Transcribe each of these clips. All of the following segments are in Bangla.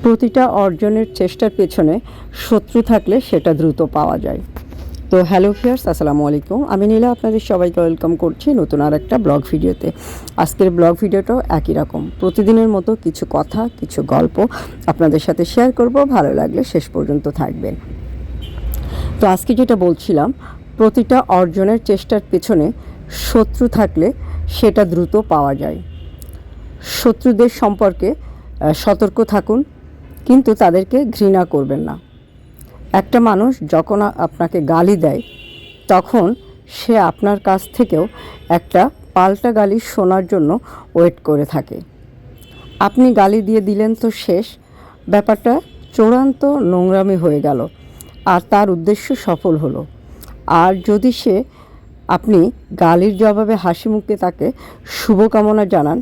প্রতিটা অর্জনের চেষ্টার পেছনে শত্রু থাকলে সেটা দ্রুত পাওয়া যায়। তো হ্যালো ভিউয়ার্স, আসসালামু আলাইকুম। আমি নীলা আপনাদের সবাইকে ওয়েলকাম করছি নতুন আর একটা ব্লগ ভিডিওতে। আজকের ব্লগ ভিডিওটাও একই রকম, প্রতিদিনের মতো কিছু কথা, কিছু গল্প আপনাদের সাথে শেয়ার করব। ভালো লাগলে শেষ পর্যন্ত থাকবেন। তো আজকে যেটা বলছিলাম, প্রতিটা অর্জনের চেষ্টার পেছনে শত্রু থাকলে সেটা দ্রুত পাওয়া যায়। শত্রুদের সম্পর্কে সতর্ক থাকুন, কিন্তু তাদেরকে ঘৃণা করবেন না। একটা মানুষ যখন আপনাকে গালি দেয়, তখন সে আপনার কাছ থেকেও একটা পাল্টা গালি শোনার জন্য ওয়েট করে থাকে। আপনি গালি দিয়ে দিলেন তো শেষ, ব্যাপারটা চূড়ান্ত নোংরামি হয়ে গেল, আর তার উদ্দেশ্য সফল হলো। আর যদি আপনি গালির জবাবে হাসি মুখে তাকে শুভকামনা জানান,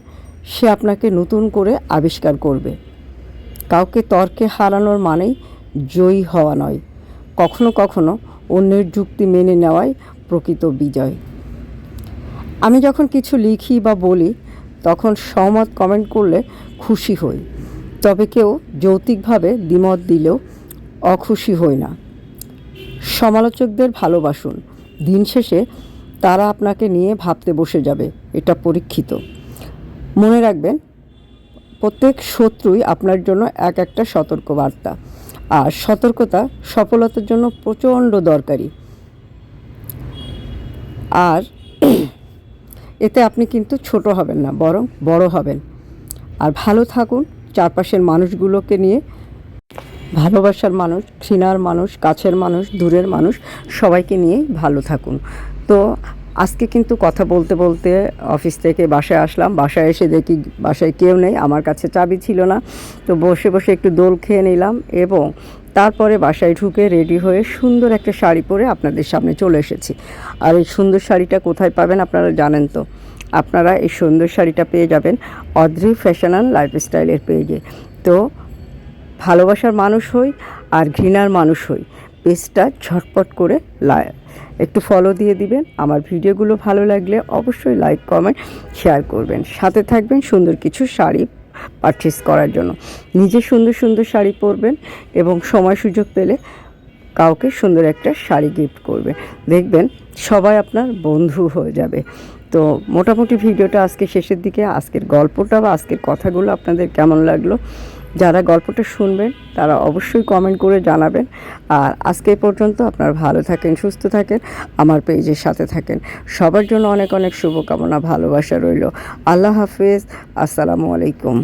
সে আপনাকে নতুন করে আবিষ্কার করবে। কাউকে তর্কে হারানোর মানেই জয়ী হওয়া নয়, কখনো কখনো অন্যের যুক্তি মেনে নেওয়াই প্রকৃত বিজয়। আমি যখন কিছু লিখি বা বলি, তখন সহমত কমেন্ট করলে খুশি হই, তবে কেউ যৌক্তিকভাবে দ্বিমত দিলেও অখুশি হই না। সমালোচকদের ভালোবাসুন, দিন শেষে তারা আপনাকে নিয়ে ভাবতে বসে যাবে, এটা পরীক্ষিত। মনে রাখবেন, প্রত্যেক শত্রুই আপনার জন্য এক একটা সতর্কবার্তা, আর সতর্কতা সফলতার জন্য প্রচণ্ড দরকারি। আর এতে আপনি কিন্তু ছোট হবেন না, বরং বড় হবেন। আর ভালো থাকুন, চারপাশের মানুষগুলোকে নিয়ে, ভালোবাসার মানুষ, ঘৃণার মানুষ, কাছের মানুষ, দূরের মানুষ, সবাইকে নিয়েই ভালো থাকুন। তো আজকে কিন্তু কথা বলতে বলতে অফিস থেকে বাসায় আসলাম। বাসায় এসে দেখি বাসায় কেউ নেই, আমার কাছে চাবি ছিল না। তো বসে বসে একটু দোল খেয়ে নিলাম, এবং তারপরে বাসায় ঢুকে রেডি হয়ে সুন্দর একটা শাড়ি পরে আপনাদের সামনে চলে এসেছি। আর এই সুন্দর শাড়িটা কোথায় পাবেন আপনারা জানেন তো? আপনারা এই সুন্দর শাড়িটা পেয়ে যাবেন অদ্রি ফ্যাশন অ্যান্ড লাইফস্টাইলের পেজে। তো ভালোবাসার মানুষ হই আর ঘৃণার মানুষ হই, পেজটা ঝটপট করে একটু ফলো দিয়ে দিবেন। আমার ভিডিওগুলো ভালো লাগলে অবশ্যই লাইক, কমেন্ট, শেয়ার করবেন। সাথে থাকবেন সুন্দর কিছু শাড়ি পারচেস করার জন্য। নিজে সুন্দর সুন্দর শাড়ি পরবেন, এবং সময় সুযোগ পেলে কাউকে সুন্দর একটা শাড়ি গিফট করবেন। দেখবেন সবাই আপনার বন্ধু হয়ে যাবে। তো মোটামুটি ভিডিওটা আজকে শেষের দিকে। আজকের গল্পটা বা আজকের কথাগুলো আপনাদের কেমন লাগলো, যারা গল্পটা শুনবেন তারা অবশ্যই কমেন্ট করে জানাবেন। আর আজকে পর্যন্ত আপনারা ভালো থাকেন, সুস্থ থাকেন, আমার পেজের সাথে থাকেন। সবার জন্য অনেক অনেক শুভকামনা, ভালোবাসা রইল। আল্লাহ হাফেজ, আসসালামু আলাইকুম।